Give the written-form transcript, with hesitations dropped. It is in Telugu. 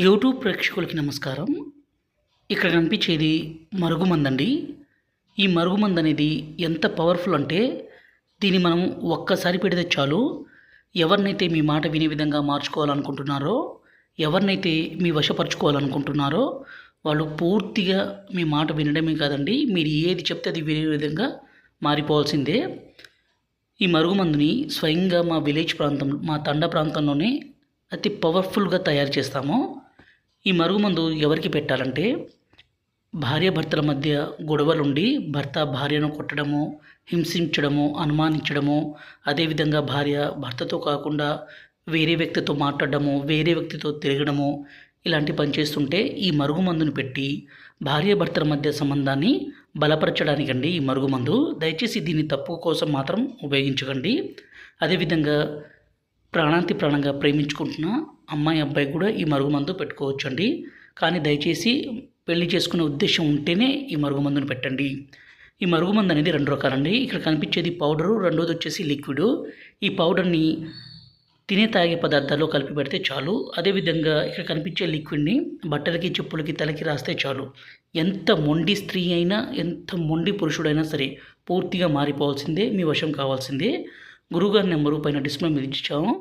యూట్యూబ్ ప్రేక్షకులకి నమస్కారం. ఇక్కడ కనిపించేది మరుగుమందండి. ఈ మరుగుమందు అనేది ఎంత పవర్ఫుల్ అంటే దీన్ని మనం ఒక్కసారి పెడితే చాలు. ఎవరినైతే మీ మాట వినే విధంగా మార్చుకోవాలనుకుంటున్నారో, ఎవరినైతే మీ వశపరుచుకోవాలనుకుంటున్నారో వాళ్ళు పూర్తిగా మీ మాట వినడమే కాదండి, మీరు ఏది చెప్తే అది వినే విధంగా మారిపోవాల్సిందే. ఈ మరుగుమందుని స్వయంగా మా విలేజ్ ప్రాంతం, మా తండా ప్రాంతంలోనే అతి పవర్ఫుల్గా తయారు చేస్తాము. ఈ మరుగుమందు ఎవరికి పెట్టాలంటే, భార్యాభర్తల మధ్య గొడవలుండి భర్త భార్యను కొట్టడము, హింసించడము, అనుమానించడము, అదేవిధంగా భార్య భర్తతో కాకుండా వేరే వ్యక్తితో మాట్లాడడము, వేరే వ్యక్తితో తిరగడము, ఇలాంటి పని చేస్తుంటే ఈ మరుగుమందుని పెట్టి భార్యాభర్తల మధ్య సంబంధాన్ని బలపరచడానికండి ఈ మరుగుమందు. దయచేసి దీన్ని తప్పు కోసం మాత్రం ఉపయోగించకండి. అదేవిధంగా ప్రాణాంతి ప్రాణంగా ప్రేమించుకుంటున్న అమ్మాయి అబ్బాయి కూడా ఈ మరుగుమందు పెట్టుకోవచ్చండి. కానీ దయచేసి పెళ్లి చేసుకునే ఉద్దేశం ఉంటేనే ఈ మరుగుమందుని పెట్టండి. ఈ మరుగుమందు అనేది 2 రకాలండి. ఇక్కడ కనిపించేది పౌడరు, రెండోది వచ్చేసి లిక్విడు. ఈ పౌడర్ని తినే తాగే పదార్థాల్లో కలిపి పెడితే చాలు. అదేవిధంగా ఇక్కడ కనిపించే లిక్విడ్ని బట్టలకి, చెప్పులకి, తలకి రాస్తే చాలు. ఎంత మొండి స్త్రీ అయినా, ఎంత మొండి పురుషుడైనా సరే పూర్తిగా మారిపోవాల్సిందే, మీ వశం కావాల్సిందే. గురువుగారి నెంబరు పైన డిస్ప్లే మీద ఇచ్చాము.